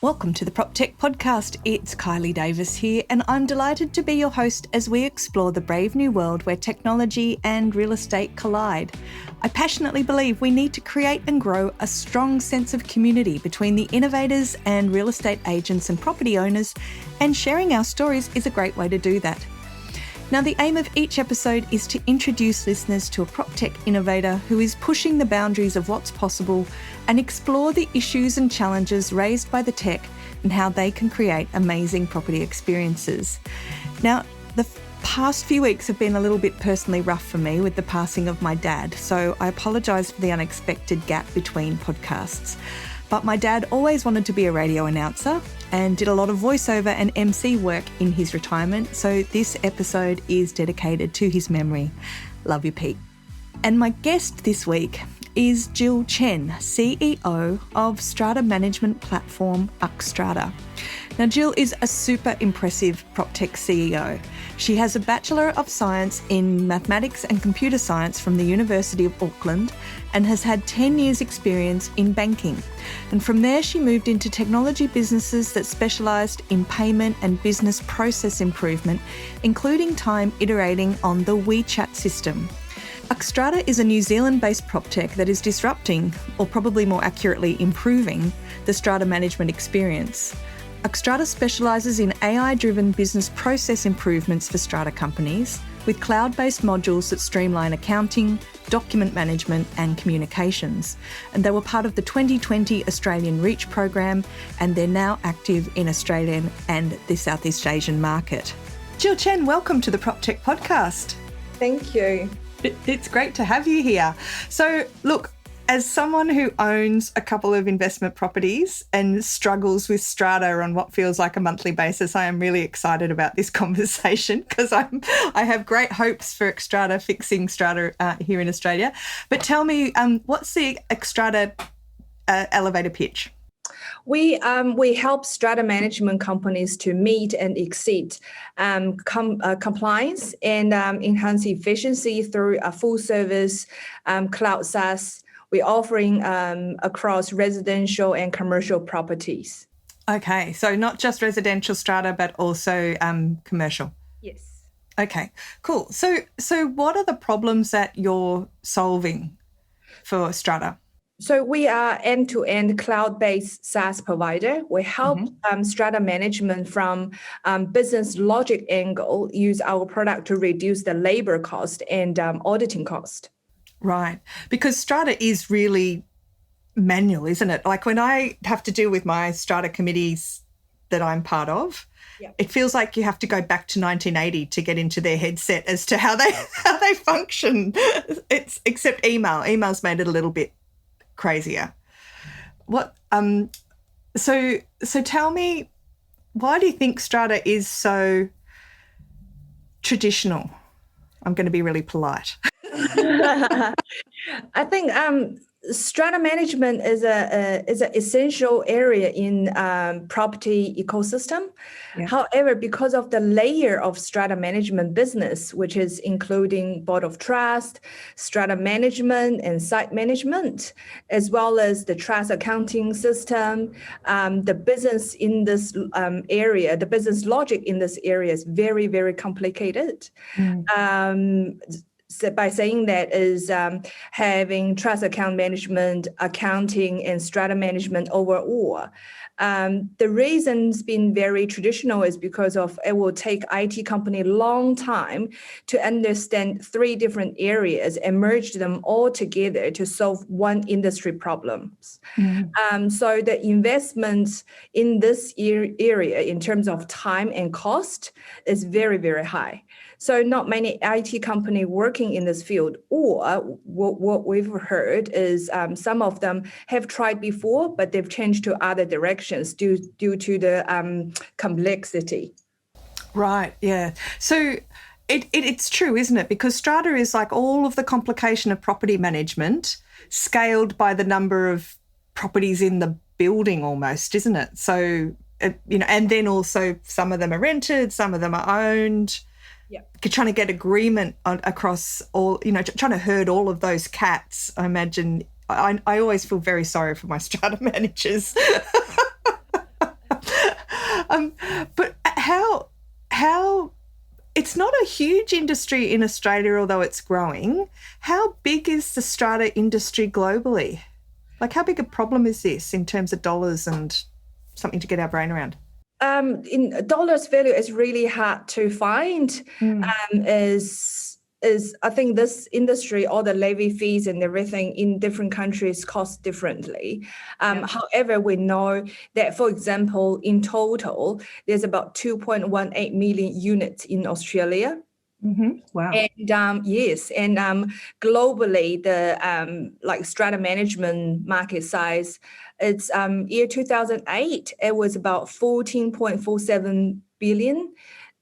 Welcome to the PropTech podcast. It's Kylie Davis here, and I'm delighted to be your host as we explore the brave new world where technology and real estate collide. I passionately believe we need to create and grow a strong sense of community between the innovators and real estate agents and property owners, and sharing our stories is a great way to do that. Now, the aim of each episode is to introduce listeners to a proptech innovator who is pushing the boundaries of what's possible and explore the issues and challenges raised by the tech and how they can create amazing property experiences. Now, the past few weeks have been a little bit personally rough for me with the passing of my dad, so I apologise for the unexpected gap between podcasts. But my dad always wanted to be a radio announcer and did a lot of voiceover and MC work in his retirement, so this episode is dedicated to his memory. Love you, Pete. And my guest this week is Jill Chen, CEO of Strata management platform Uxtrata. Now, Jill is a super impressive proptech CEO. She has a Bachelor of Science in Mathematics and Computer Science from the University of Auckland and has had 10 years experience in banking. And from there, she moved into technology businesses that specialised in payment and business process improvement, including time iterating on the WeChat system. Uxtrata is a New Zealand-based proptech that is disrupting, or probably more accurately improving, the strata management experience. Uxtrata specialises in AI-driven business process improvements for strata companies, with cloud-based modules that streamline accounting, document management and communications. And they were part of the 2020 Australian REACH program, and they're now active in Australian and the Southeast Asian market. Jill Chen, welcome to the PropTech podcast. Thank you. It's great to have you here. So, look, as someone who owns a couple of investment properties and struggles with strata on what feels like a monthly basis, I am really excited about this conversation because I have great hopes for Uxtrata fixing strata here in Australia. But tell me, what's the Uxtrata elevator pitch? We help strata management companies to meet and exceed compliance and enhance efficiency through a full service cloud SaaS we're offering across residential and commercial properties. Okay, so not just residential strata, but also commercial. Yes. Okay, cool. So what are the problems that you're solving for strata? So we are end-to-end cloud-based SaaS provider. We help strata management from business logic angle use our product to reduce the labor cost and auditing cost. Right, because strata is really manual, isn't it? Like when I have to deal with my strata committees that I'm part of, It feels like you have to go back to 1980 to get into their headset as to how they function. It's except email. Email's made it a little bit crazier. So tell me, why do you think strata is so traditional? I'm going to be really polite. I think strata management is an essential area in property ecosystem. Yeah. However, because of the layer of strata management business, which is including board of trust, strata management and site management, as well as the trust accounting system, the business in this area, the business logic in this area is very, very complicated. So by saying that is having trust account management, accounting, and strata management overall. The reason's been very traditional is because of it will take IT company a long time to understand three different areas and merge them all together to solve one industry problems. So the investments in this area in terms of time and cost is very, very high. So not many IT company working in this field, or what we've heard is some of them have tried before, but they've changed to other directions due to the complexity. Right, yeah. So it's true, isn't it? Because strata is like all of the complication of property management scaled by the number of properties in the building almost, isn't it? So, and then also some of them are rented, some of them are owned. Yeah, trying to get agreement across all, trying to herd all of those cats. I imagine I always feel very sorry for my strata managers. But how it's not a huge industry in Australia, although it's growing. How big is the strata industry globally? Like, how big a problem is this in terms of dollars and something to get our brain around? In dollars value is really hard to find. Is I think this industry, all the levy fees and everything in different countries cost differently. However, we know that, for example, in total, there's about 2.18 million units in Australia. Wow. And yes, and globally, the like strata management market size, it's year 2008, it was about 14.47 billion.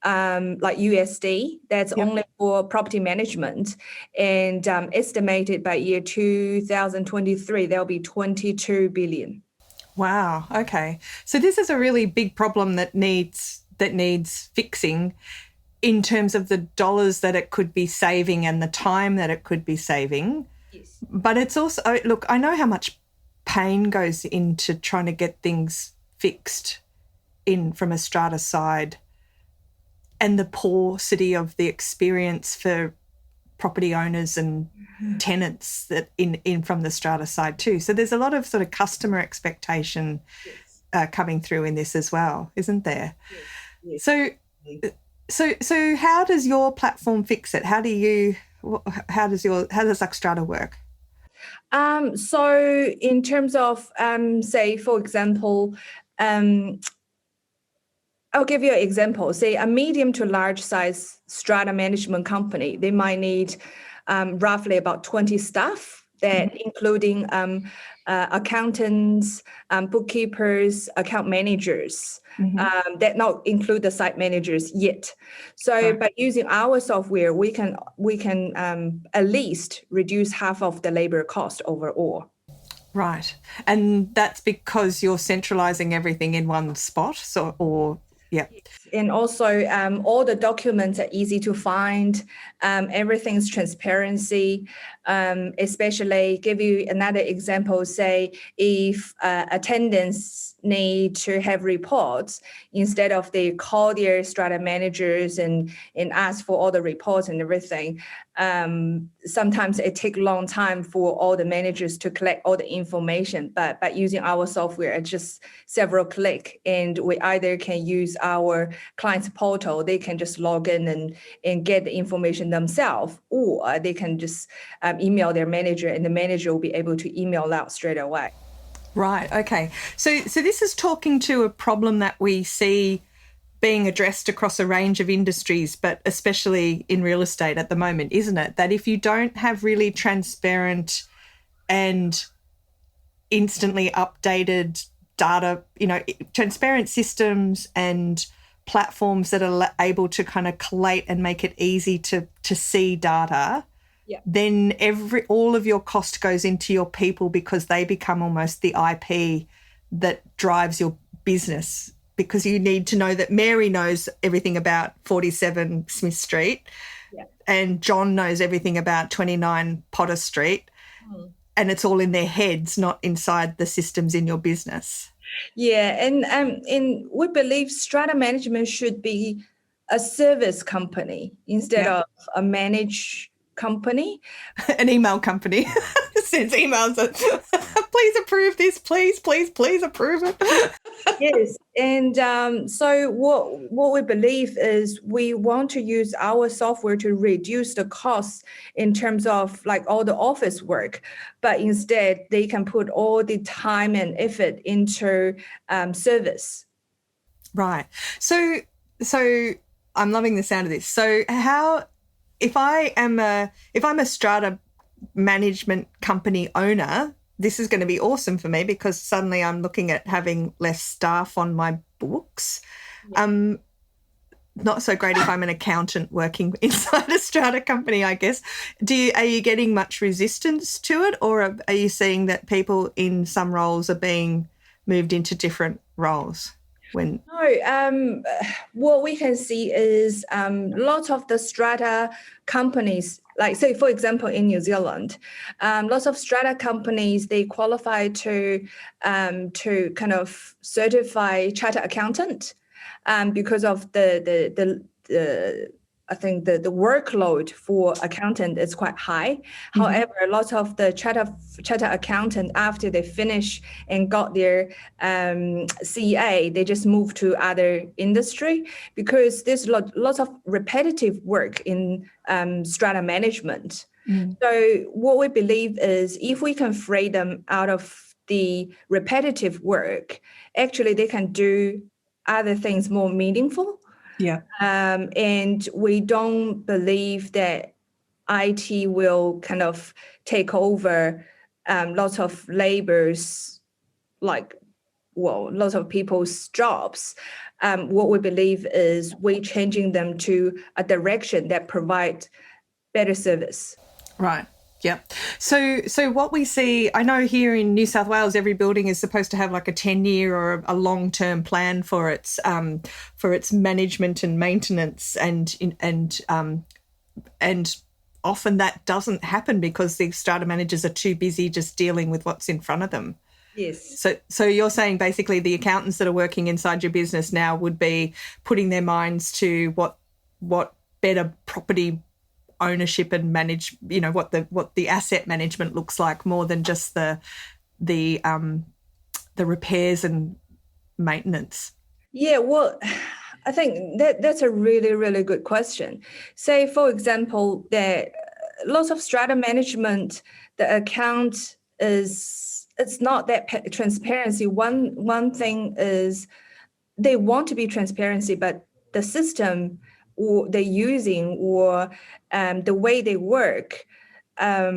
Like USD, that's only for property management, and estimated by year 2023, there'll be 22 billion. Wow. Okay. So this is a really big problem that needs fixing in terms of the dollars that it could be saving and the time that it could be saving. Yes. But it's also, look, I know how much pain goes into trying to get things fixed from a strata side, and the paucity of the experience for property owners and tenants that in from the strata side too. So there's a lot of sort of customer expectation coming through in this as well, isn't there? Yes. So how does your platform fix it? How does Uxtrata work? So in terms of say, for example, I'll give you an example. Say a medium to large size strata management company, they might need roughly about 20 staff, that including accountants, bookkeepers, account managers, that not include the site managers yet. So by using our software, we can at least reduce half of the labor cost overall. Right. And that's because you're centralizing everything in one spot, yeah. And also, all the documents are easy to find. Everything's transparency. Especially, give you another example. Say, if attendants need to have reports, instead of they call their strata managers and ask for all the reports and everything. Sometimes it takes a long time for all the managers to collect all the information. But by using our software, it's just several clicks, and we either can use our client's portal, they can just log in and get the information themselves, or they can just email their manager, and the manager will be able to email out straight away. Right. Okay. So this is talking to a problem that we see being addressed across a range of industries, but especially in real estate at the moment, isn't it? That if you don't have really transparent and instantly updated data, transparent systems and platforms that are able to kind of collate and make it easy to see data, then all of your cost goes into your people, because they become almost the IP that drives your business, because you need to know that Mary knows everything about 47 Smith Street and John knows everything about 29 Potter Street, and it's all in their heads, not inside the systems in your business. Yeah, and we believe strata management should be a service company instead of a managed company. An email company sends emails that, please approve this, please approve it. Yes, and so what we believe is we want to use our software to reduce the costs in terms of like all the office work, but instead they can put all the time and effort into service. Right. So I'm loving the sound of this. So if I'm a strata management company owner, this is going to be awesome for me, because suddenly I'm looking at having less staff on my books. Not so great if I'm an accountant working inside a strata company, I guess. Are you getting much resistance to it, or are you seeing that people in some roles are being moved into different roles? No, what we can see is lots of the strata companies, like say, for example, in New Zealand, lots of strata companies, they qualify to kind of certify chartered accountant. because of the I think the workload for accountant is quite high. However, lots of the charter accountant, after they finish and got their CA, they just move to other industry because there's lots of repetitive work in strata management. So what we believe is if we can free them out of the repetitive work, actually they can do other things more meaningful. Yeah. And we don't believe that IT will kind of take over lots of laborers, lots of people's jobs. What we believe is we're changing them to a direction that provides better service. Right. Yeah. So what we see, I know here in New South Wales, every building is supposed to have like a 10-year or a long-term plan for its management and maintenance, and often that doesn't happen because the strata managers are too busy just dealing with what's in front of them. Yes. So you're saying basically the accountants that are working inside your business now would be putting their minds to what better property ownership and manage, what the asset management looks like, more than just the repairs and maintenance. Yeah, well, I think that's a really, really good question. Say, for example, that lots of strata management, the account it's not that transparency. One thing is they want to be transparency, but the system or they're using or the way they work are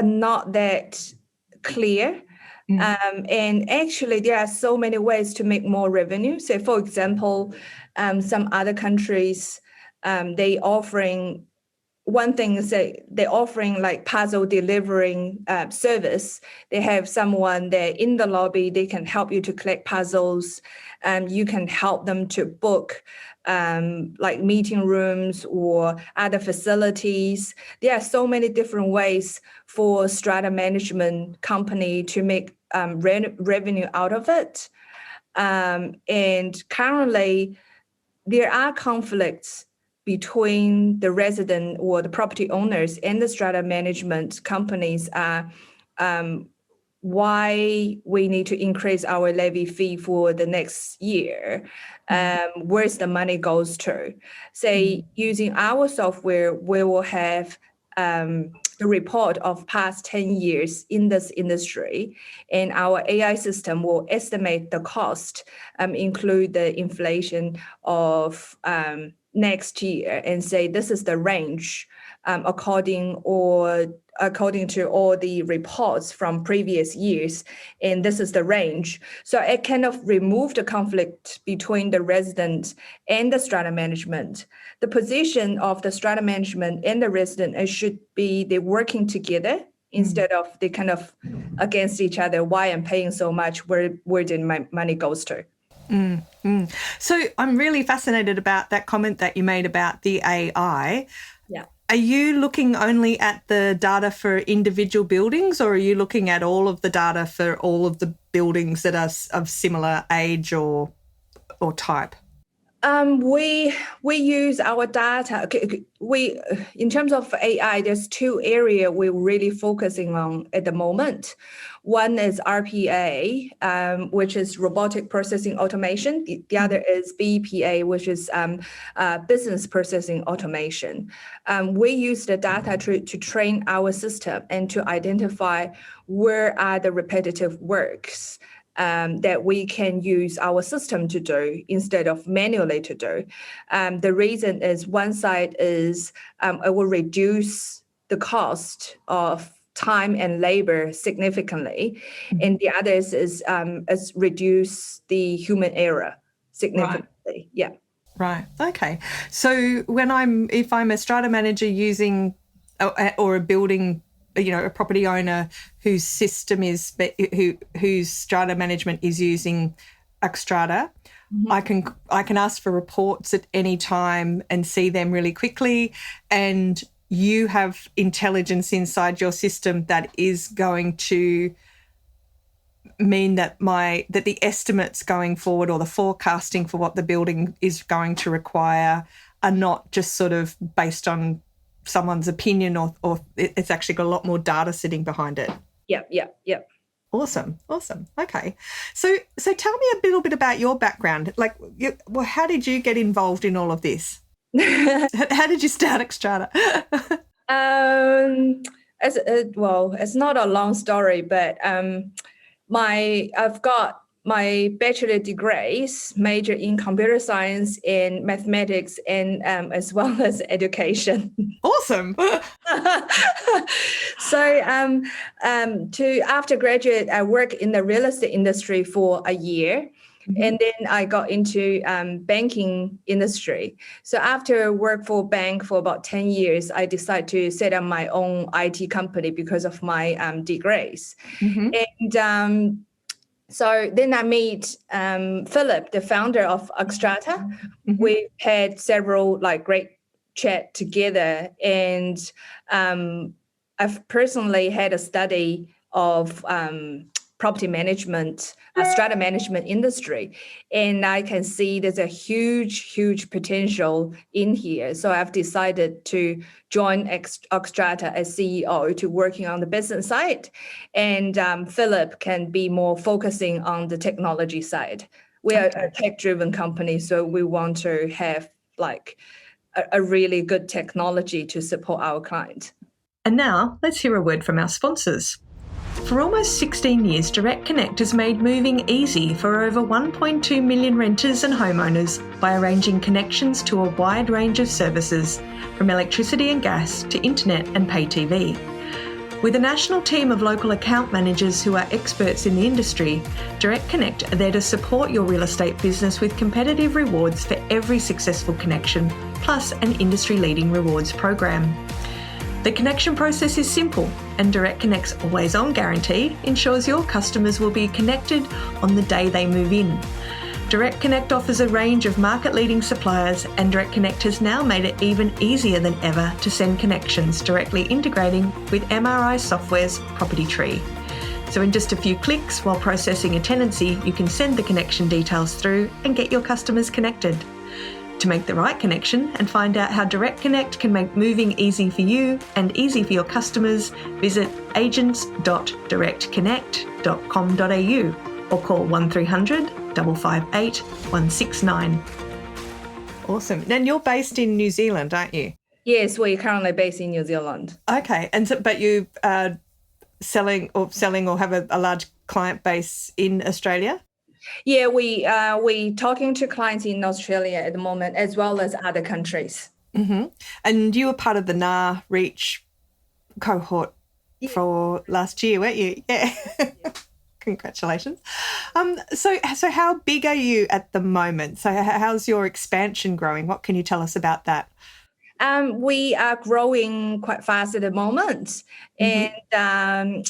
not that clear. And actually, there are so many ways to make more revenue. So, for example, some other countries, they offering one thing is they're offering like puzzle delivering service. They have someone there in the lobby. They can help you to collect puzzles. You can help them to book like meeting rooms or other facilities. There are so many different ways for strata management company to make revenue out of it. And currently, there are conflicts between the resident or the property owners and the strata management companies why we need to increase our levy fee for the next year, where's the money goes to. Say, using our software, we will have the report of past 10 years in this industry, and our AI system will estimate the cost, include the inflation of next year, and say this is the range according to all the reports from previous years, and this is the range. So it kind of remove the conflict between the resident and the strata management. The position of the strata management and the resident, it should be they're working together instead of they kind of against each other. Why I'm paying so much? Where did my money goes to? So I'm really fascinated about that comment that you made about the AI. Yeah. Are you looking only at the data for individual buildings, or are you looking at all of the data for all of the buildings that are of similar age or type? We use our data. We in terms of AI, there's two areas we're really focusing on at the moment. One is RPA, which is robotic processing automation. The other is BPA, which is business processing automation. We use the data to train our system and to identify where are the repetitive works that we can use our system to do instead of manually to do. The reason is one side is it will reduce the cost of time and labor significantly, and the other is reduce the human error significantly. Right. Yeah. Right. Okay. So if I'm a strata manager using or a building, a property owner whose system is whose strata management is using Uxtrata, I can ask for reports at any time and see them really quickly, and you have intelligence inside your system that is going to mean that the estimates going forward or the forecasting for what the building is going to require are not just sort of based on someone's opinion or it's actually got a lot more data sitting behind it. Yep. Awesome. Okay. So tell me a little bit about your background. Like, how did you get involved in all of this? How did you start Uxtrata? It's not a long story, but I've got my bachelor degrees, major in computer science and mathematics, and as well as education. Awesome. So after graduate, I worked in the real estate industry for a year. Mm-hmm. And then I got into banking industry. So after work for a bank for about 10 years, I decided to set up my own IT company because of my degrees. Mm-hmm. And so then I meet Philip, the founder of Uxtrata. Mm-hmm. We've had several great chat together, and I've personally had a study of property management, strata management industry, and I can see there's a huge potential in here. So I've decided to join Uxtrata as CEO to working on the business side, and Philip can be more focusing on the technology side. We are a tech-driven company, so we want to have a really good technology to support our client. And now let's hear a word from our sponsors. For almost 16 years, Direct Connect has made moving easy for over 1.2 million renters and homeowners by arranging connections to a wide range of services, from electricity and gas to internet and pay TV. With a national team of local account managers who are experts in the industry, Direct Connect are there to support your real estate business with competitive rewards for every successful connection, plus an industry-leading rewards program. The connection process is simple, and Direct Connect's always-on guarantee ensures your customers will be connected on the day they move in. Direct Connect offers a range of market-leading suppliers, and Direct Connect has now made it even easier than ever to send connections directly integrating with MRI Software's Property Tree. So in just a few clicks while processing a tenancy, you can send the connection details through and get your customers connected. To make the right connection and find out how Direct Connect can make moving easy for you and easy for your customers, visit agents.directconnect.com.au or call 1300 558 169. Awesome. And you're based in New Zealand, aren't you? Yes, we're currently based in New Zealand. Okay. And so, but you are selling or have a large client base in Australia? Yeah, we talking to clients in Australia at the moment, as well as other countries. Mm-hmm. And you were part of the NAR Reach cohort for last year, weren't you? Yeah. Congratulations. So how big are you at the moment? So how's your expansion growing? What can you tell us about that? We are growing quite fast at the moment. Mm-hmm. And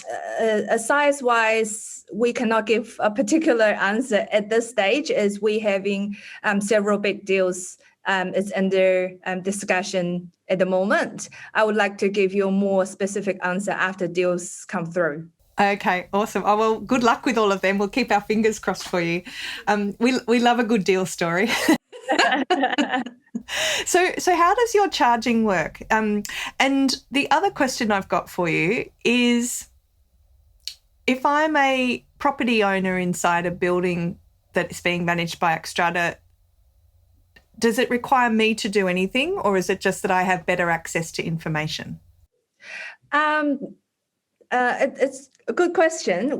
size-wise, we cannot give a particular answer at this stage, as we having several big deals. It's under discussion at the moment. I would like to give you a more specific answer after deals come through. Okay, awesome. Oh, well, good luck with all of them. We'll keep our fingers crossed for you. We love a good deal story. So how does your charging work? And the other question I've got for you is, if I'm a property owner inside a building that is being managed by Uxtrata, does it require me to do anything, or is it just that I have better access to information? It's a good question.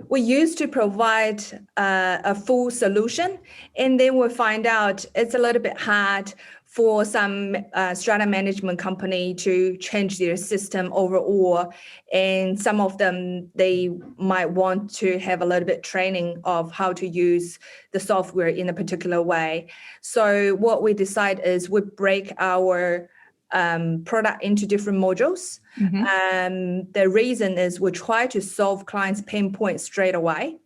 We used to provide a full solution, and then we find out it's a little bit hard for some strata management company to change their system overall. And some of them, they might want to have a little bit training of how to use the software in a particular way. So what we decide is we break our product into different modules. Mm-hmm. The reason is we try to solve clients' pain points straight away.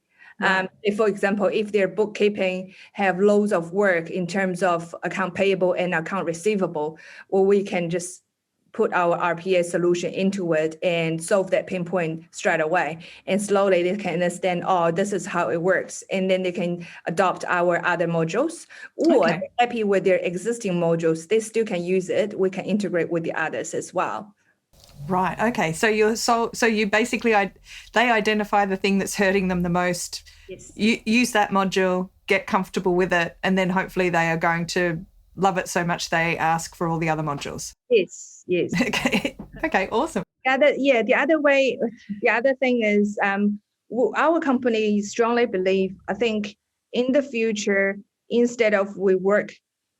Right. If, for example, if their bookkeeping have loads of work in terms of account payable and account receivable, well, we can just put our RPA solution into it and solve that pain point straight away. And slowly they can understand, oh, this is how it works. And then they can adopt our other modules, or Okay. happy with their existing modules, they still can use it. We can integrate with the others as well. Right. Okay. So you basically they identify the thing that's hurting them the most. Yes. You use that module, get comfortable with it, and then hopefully they are going to love it so much they ask for all the other modules. Yes. Okay. Okay. Awesome. The other thing is our company strongly believe, I think in the future, instead of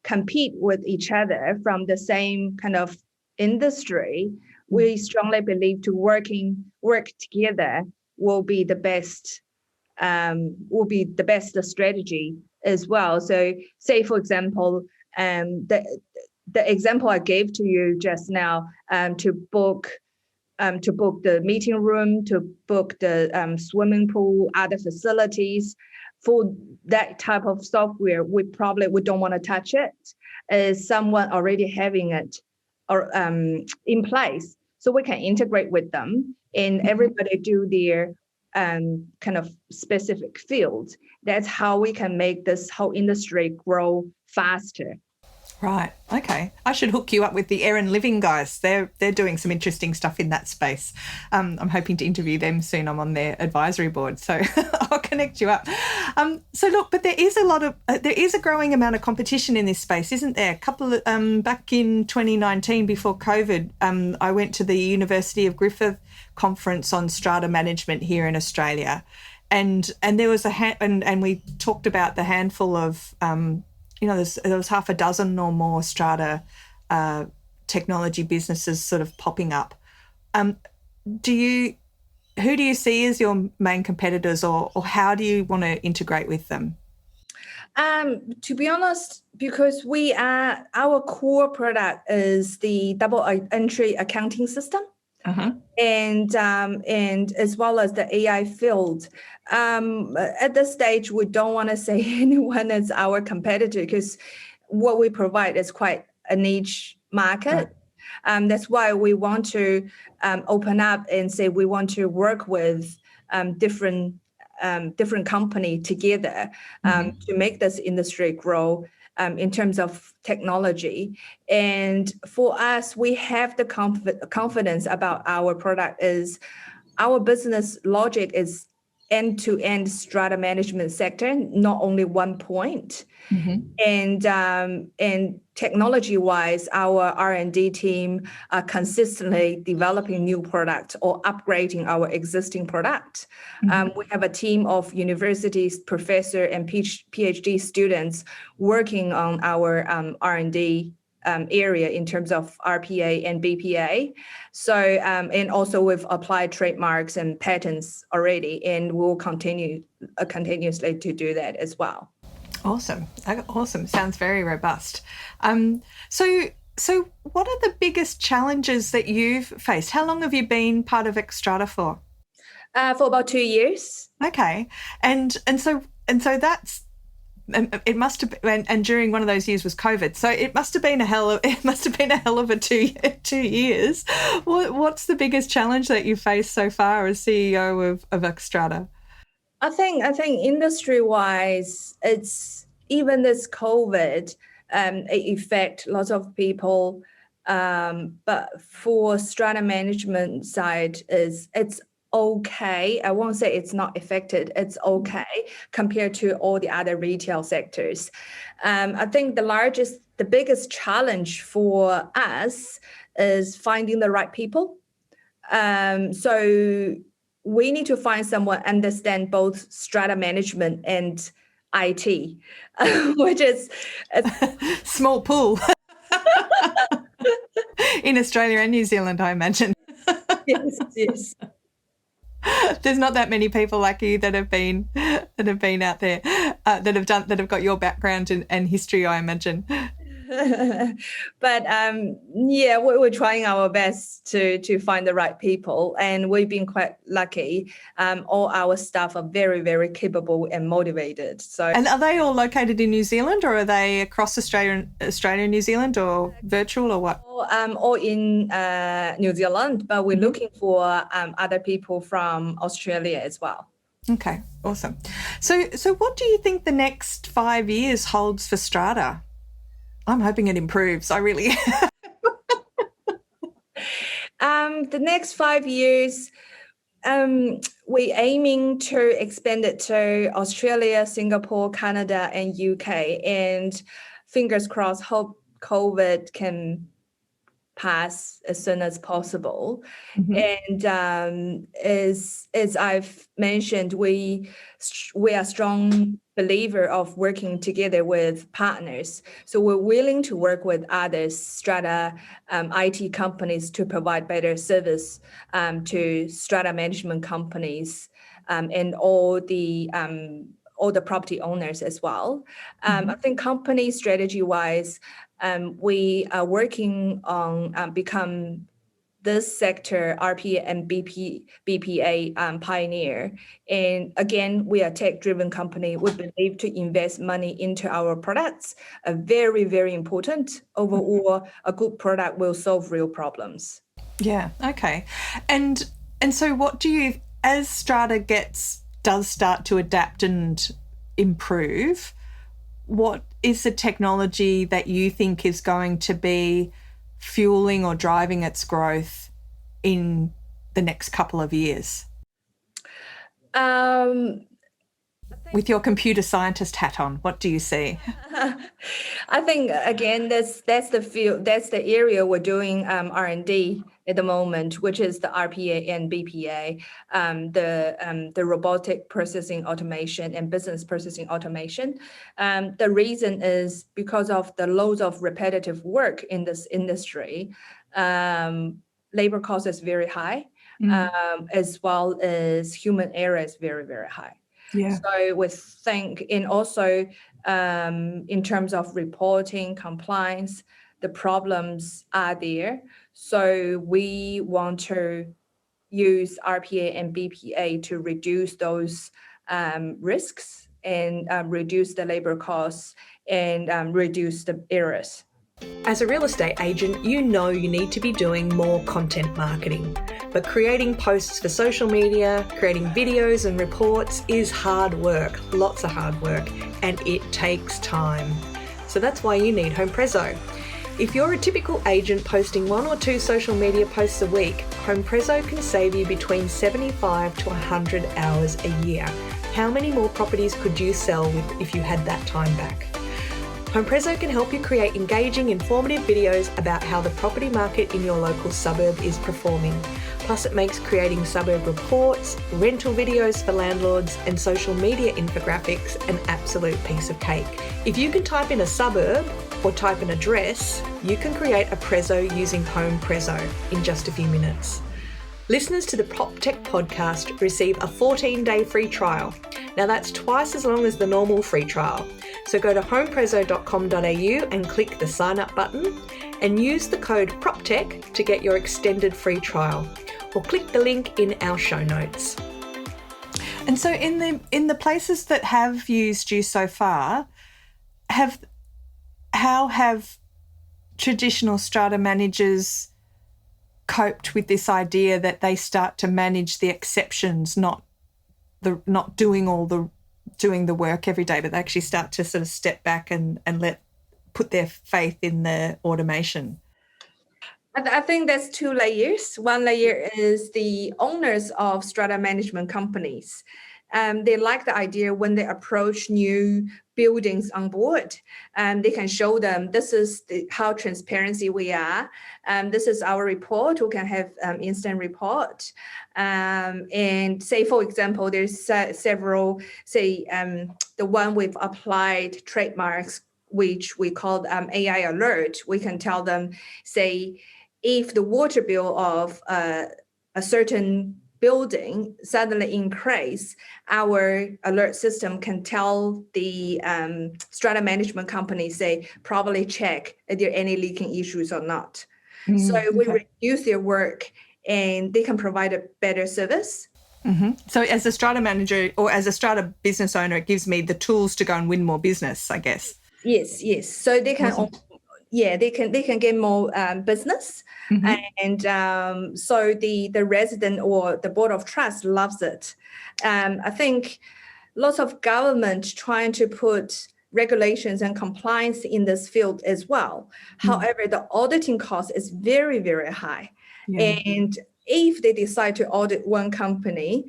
compete with each other from the same kind of industry, we strongly believe to work together will be the best strategy as well. So say, for example, the example I gave to you just now, to book the meeting room, to book the swimming pool, other facilities, for that type of software, we don't want to touch it, as someone already having it or in place. So we can integrate with them and everybody do their kind of specific field. That's how we can make this whole industry grow faster. Right. Okay. I should hook you up with the Erin Living guys. They're doing some interesting stuff in that space. I'm hoping to interview them soon. I'm on their advisory board, so I'll connect you up. So look, but there is a growing amount of competition in this space, isn't there? A couple of back in 2019, before COVID, I went to the University of Griffith conference on strata management here in Australia, and there was and we talked about the handful of there was half a dozen or more strata technology businesses sort of popping up. Who do you see as your main competitors, or how do you want to integrate with them? To be honest, because our core product is the double entry accounting system. Uh-huh. And as well as the AI field. At this stage, we don't want to say anyone is our competitor, because what we provide is quite a niche market. Right. That's why we want to open up and say we want to work with different company together to make this industry grow. In terms of technology. And for us, we have the confidence about our product is our business logic is end-to-end strata management sector, not only one point. Mm-hmm. And technology-wise, our R&D team are consistently developing new products or upgrading our existing product. Mm-hmm. We have a team of universities, professor and PhD students working on our R&D area in terms of RPA and BPA. So, and also we've applied trademarks and patents already, and we'll continue continuously to do that as well. Awesome. Sounds very robust. So what are the biggest challenges that you've faced? How long have you been part of Uxtrata for? For about 2 years. Okay. And so that's, it must have been, and during one of those years was COVID. So it must have been a hell of a 2 years. What's the biggest challenge that you faced so far as CEO of Uxtrata? I think industry-wise, it's even this COVID it affect lots of people. But for strata management side, it's okay. I won't say it's not affected. It's okay compared to all the other retail sectors. I think the biggest challenge for us is finding the right people. So we need to find someone understand both strata management and IT, which is a small pool in Australia and New Zealand, I imagine. Yes. There's not that many people like you that have been out there, that have got your background and history, I imagine. But yeah, we're trying our best to find the right people, and we've been quite lucky. All our staff are very, very capable and motivated. So, And are they all located in New Zealand, or are they across Australia and New Zealand, or virtual, or what? all in New Zealand, but we're looking for other people from Australia as well. Okay, awesome. So what do you think the next 5 years holds for Strata? I'm hoping it improves. I really. The next 5 years, we're aiming to expand it to Australia, Singapore, Canada, and UK. And fingers crossed, hope COVID can pass as soon as possible. And as I've mentioned, we are strong believer of working together with partners. So we're willing to work with other Strata IT companies to provide better service to Strata management companies and all the property owners as well. I think company strategy-wise, we are working on become this sector RPA and BPA pioneer. And again, we are a tech-driven company. We believe to invest money into our products are very, very important. Overall, a good product will solve real problems. Yeah. Okay. And so, what do you, as Strata does start to adapt and improve, what is the technology that you think is going to be fueling or driving its growth in the next couple of years? With your computer scientist hat on, what do you see? I think again, that's the field, that's the area we're doing R&D at the moment, which is the RPA and BPA, the robotic processing automation and business processing automation. The reason is because of the loads of repetitive work in this industry. Labor cost is very high, as well as human error is very, very high. Yeah. So we think, and also in terms of reporting, compliance, the problems are there. So we want to use RPA and BPA to reduce those risks and reduce the labor costs and reduce the errors. As a real estate agent, you know you need to be doing more content marketing. But creating posts for social media, creating videos and reports is hard work, lots of hard work, and it takes time. So that's why you need HomePrezo. If you're a typical agent posting 1 or 2 social media posts a week, HomePrezo can save you between 75 to 100 hours a year. How many more properties could you sell if you had that time back? HomePrezo can help you create engaging, informative videos about how the property market in your local suburb is performing. Plus, it makes creating suburb reports, rental videos for landlords, and social media infographics an absolute piece of cake. If you can type in a suburb or type an address, you can create a Prezo using HomePrezo in just a few minutes. Listeners to the PropTech podcast receive a 14-day free trial. Now that's twice as long as the normal free trial. So go to homeprezo.com.au and click the sign up button and use the code PropTech to get your extended free trial, or click the link in our show notes. And so in the places that have used you so far, how have traditional strata managers coped with this idea that they start to manage the exceptions, not doing the work every day, but they actually start to sort of step back and put their faith in the automation? I think there's 2 layers. One layer is the owners of strata management companies. They like the idea when they approach new buildings on board, and they can show them this is how transparency we are. This is our report. We can have instant report. And say, for example, there's several, say, the one we've applied trademarks, which we called AI alert. We can tell them, say, if the water bill of a certain building suddenly increase, our alert system can tell the strata management company, say, probably check if there are any leaking issues or not. So we reduce their work and they can provide a better service. Mm-hmm. So as a strata manager or as a strata business owner, it gives me the tools to go and win more business, I guess. Yes. So they can, they can get more business, and so the resident or the board of trust loves it. I think lots of government trying to put regulations and compliance in this field as well. However, the auditing cost is very, very high. And if they decide to audit one company,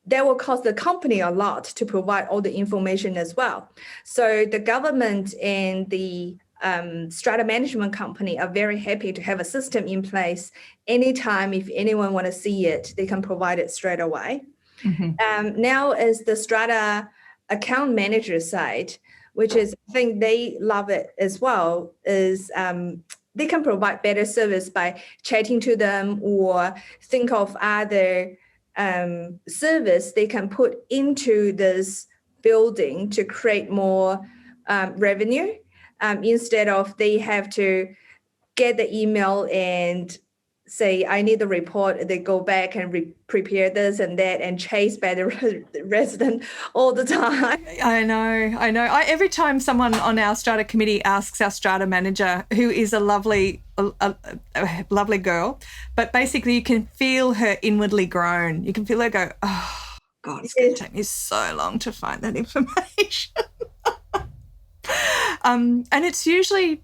that will cost the company a lot to provide all the information as well. So the government and the strata management company are very happy to have a system in place. Anytime, if anyone want to see it, they can provide it straight away. Now is the strata account manager side, which is, I think they love it as well, is they can provide better service by chatting to them or think of other service they can put into this building to create more revenue, instead of they have to get the email and say, I need the report. They go back and prepare this and that and chase by the resident all the time. I know. Every time someone on our strata committee asks our strata manager, who is a lovely girl, but basically you can feel her inwardly groan. You can feel her go, oh, God, it's going to take me so long to find that information. And it's usually...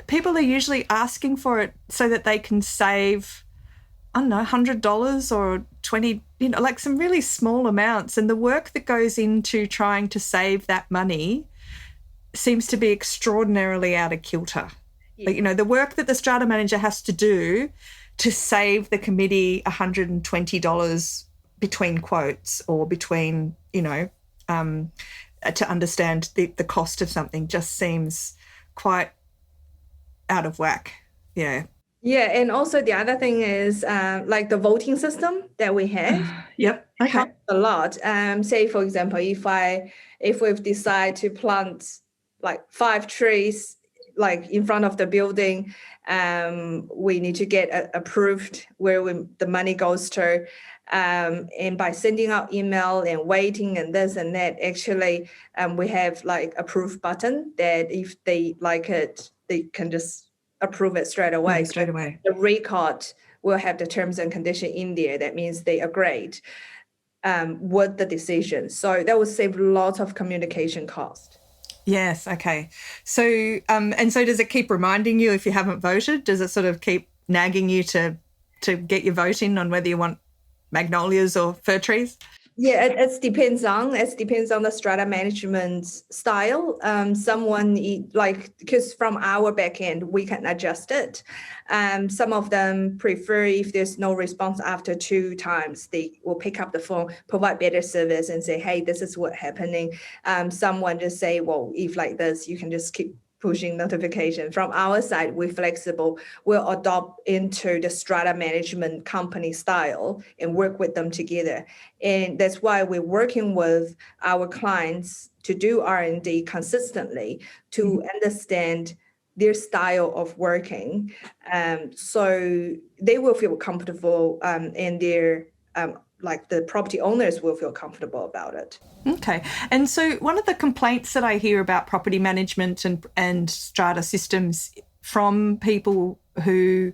people are usually asking for it so that they can save, I don't know, $100 or $20, like some really small amounts. And the work that goes into trying to save that money seems to be extraordinarily out of kilter. Yeah. But, the work that the strata manager has to do to save the committee $120 between quotes or between, to understand the cost of something just seems quite out of whack. Yeah, and also the other thing is like the voting system that we have. Helps a lot. Say for example, if we've decided to plant like 5 trees like in front of the building, we need to get approved where the money goes to. And by sending out email and waiting and this and that, actually we have like approve button that if they like it, they can just approve it straight away. The record will have the terms and condition in there. That means they agreed with the decision. So that will save lots of communication cost. Yes. Okay. So and so does it keep reminding you if you haven't voted? Does it sort of keep nagging you to get your vote in on whether you want magnolias or fir trees? Yeah, it depends on the strata management style. Because from our back end, we can adjust it. Some of them prefer if there's no response after 2 times, they will pick up the phone, provide better service and say, hey, this is what's happening. Someone just say, well, if like this, you can just keep pushing notification. From our side, we're flexible. We'll adopt into the strata management company style and work with them together. And that's why we're working with our clients to do R&D consistently to understand their style of working. So they will feel comfortable and their like the property owners will feel comfortable about it. Okay. And so one of the complaints that I hear about property management and strata systems from people who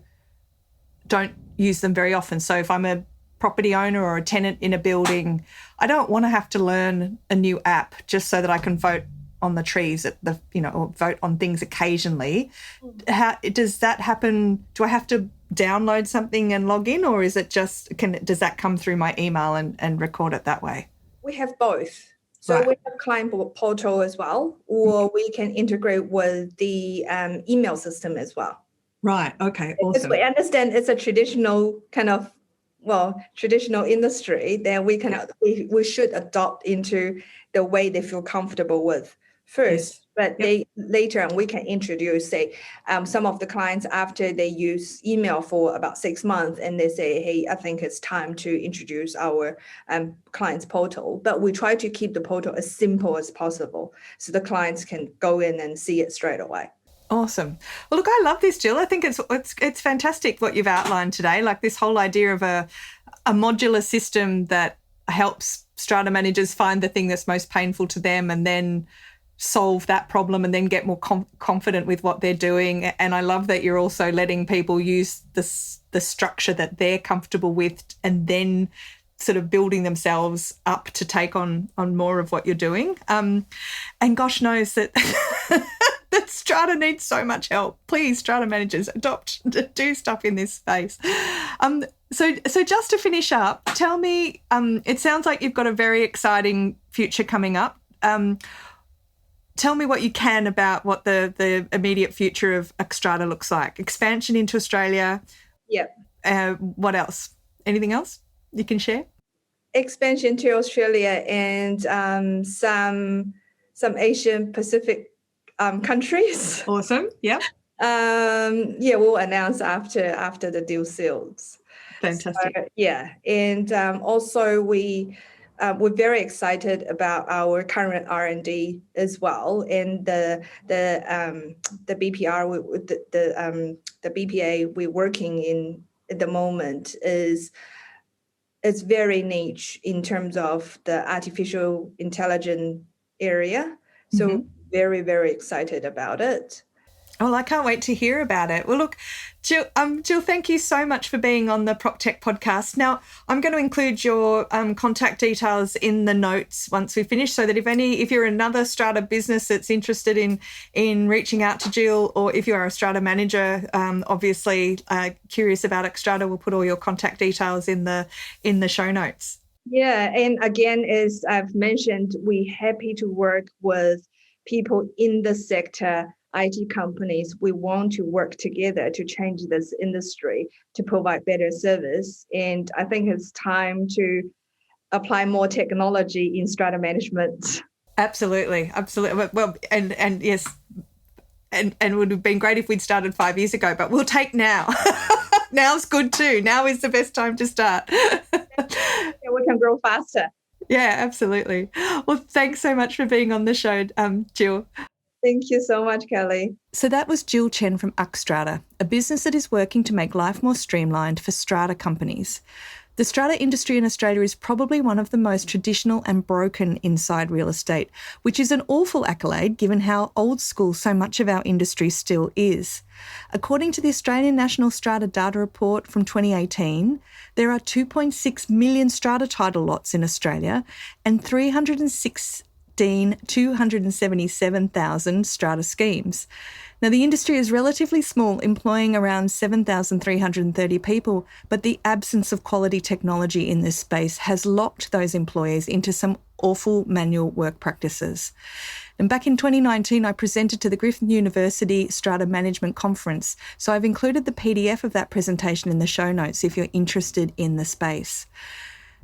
don't use them very often. So if I'm a property owner or a tenant in a building, I don't want to have to learn a new app just so that I can vote on the trees at the, or vote on things occasionally. How does that happen? Do I have to download something and log in, or is it just does that come through my email and record it that way? We have both. So we have client portal as well, or we can integrate with the email system as well. Right. Okay. Awesome. We understand it's a traditional kind of traditional industry that we should adopt into the way they feel comfortable with first. But they later on we can introduce, say, some of the clients after they use email for about 6 months, and they say, hey, I think it's time to introduce our clients portal. But we try to keep the portal as simple as possible so the clients can go in and see it straight away. Awesome. Well, look, I love this, Jill. I think it's fantastic what you've outlined today, like this whole idea of a modular system that helps strata managers find the thing that's most painful to them and then solve that problem and then get more confident with what they're doing. And I love that you're also letting people use the structure that they're comfortable with and then sort of building themselves up to take on more of what you're doing. And gosh knows that that Strata needs so much help. Please, Strata managers, do stuff in this space. So just to finish up, tell me, it sounds like you've got a very exciting future coming up. Tell me what you can about what the immediate future of Uxtrata looks like. Expansion into Australia. Yep. What else? Anything else you can share? Expansion to Australia and some Asian Pacific countries. Awesome. Yep. We'll announce after the deal seals. Fantastic. So, and also we're very excited about our current R&D as well, and the BPR, the BPA we're working in at the moment is very niche in terms of the artificial intelligence area. So very, very excited about it. Well, I can't wait to hear about it. Well, look, Jill, thank you so much for being on the PropTech podcast. Now, I'm going to include your contact details in the notes once we finish, so that if you're another Strata business that's interested in reaching out to Jill, or if you are a Strata manager, obviously curious about Uxtrata, we'll put all your contact details in the show notes. Yeah, and again, as I've mentioned, we're happy to work with people in the sector. IT companies, we want to work together to change this industry to provide better service. And I think it's time to apply more technology in strata management. Absolutely. Well, and yes, and it would have been great if we'd started 5 years ago, but we'll take now. Now's good too. Now is the best time to start. We can grow faster. Yeah, absolutely. Well, thanks so much for being on the show, Jill. Thank you so much, Kelly. So that was Jill Chen from Uxtrata, a business that is working to make life more streamlined for strata companies. The strata industry in Australia is probably one of the most traditional and broken inside real estate, which is an awful accolade given how old school so much of our industry still is. According to the Australian National Strata Data Report from 2018, there are 2.6 million strata title lots in Australia and 277,000 strata schemes. Now, the industry is relatively small, employing around 7,330 people, but the absence of quality technology in this space has locked those employees into some awful manual work practices. And back in 2019, I presented to the Griffith University Strata Management Conference, so I've included the PDF of that presentation in the show notes if you're interested in the space.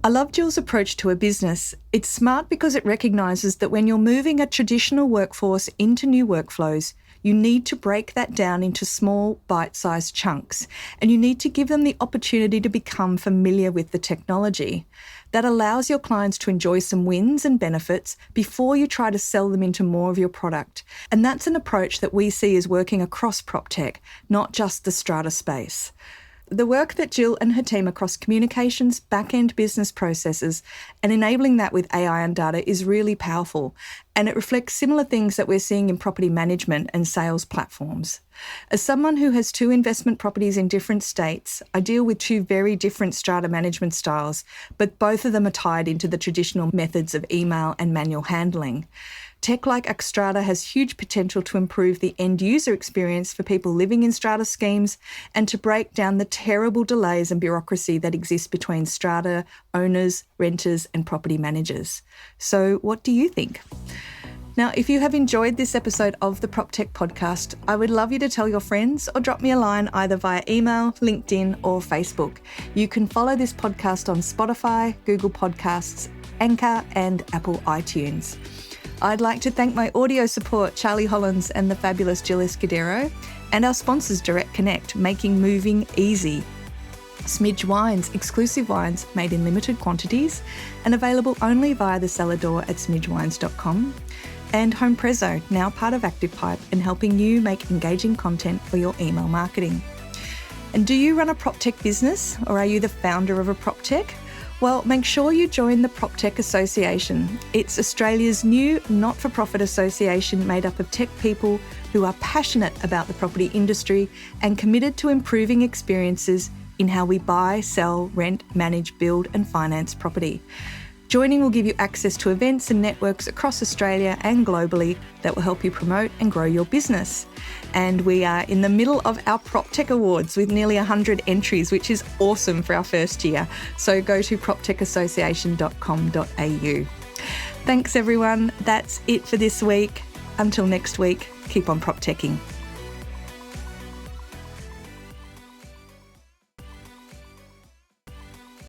I love Jill's approach to a business. It's smart because it recognises that when you're moving a traditional workforce into new workflows, you need to break that down into small, bite-sized chunks, and you need to give them the opportunity to become familiar with the technology. That allows your clients to enjoy some wins and benefits before you try to sell them into more of your product. And that's an approach that we see as working across PropTech, not just the strata space. The work that Jill and her team across communications, back-end business processes, and enabling that with AI and data is really powerful, and it reflects similar things that we're seeing in property management and sales platforms. As someone who has 2 investment properties in different states, I deal with 2 very different strata management styles, but both of them are tied into the traditional methods of email and manual handling. Tech like Uxtrata has huge potential to improve the end user experience for people living in strata schemes and to break down the terrible delays and bureaucracy that exists between strata owners, renters and property managers. So what do you think? Now, if you have enjoyed this episode of the PropTech podcast, I would love you to tell your friends or drop me a line either via email, LinkedIn or Facebook. You can follow this podcast on Spotify, Google Podcasts, Anchor and Apple iTunes. I'd like to thank my audio support, Charlie Hollins and the fabulous Jill Chen, and our sponsors, Direct Connect, making moving easy. Smidge Wines, exclusive wines made in limited quantities and available only via the cellar door at smidgewines.com. And Home Prezzo, now part of ActivePipe and helping you make engaging content for your email marketing. And do you run a proptech business, or are you the founder of a proptech? Well, make sure you join the PropTech Association. It's Australia's new not-for-profit association made up of tech people who are passionate about the property industry and committed to improving experiences in how we buy, sell, rent, manage, build and finance property. Joining will give you access to events and networks across Australia and globally that will help you promote and grow your business. And we are in the middle of our PropTech Awards with nearly 100 entries, which is awesome for our first year. So go to proptechassociation.com.au. Thanks everyone. That's it for this week. Until next week, keep on PropTeching.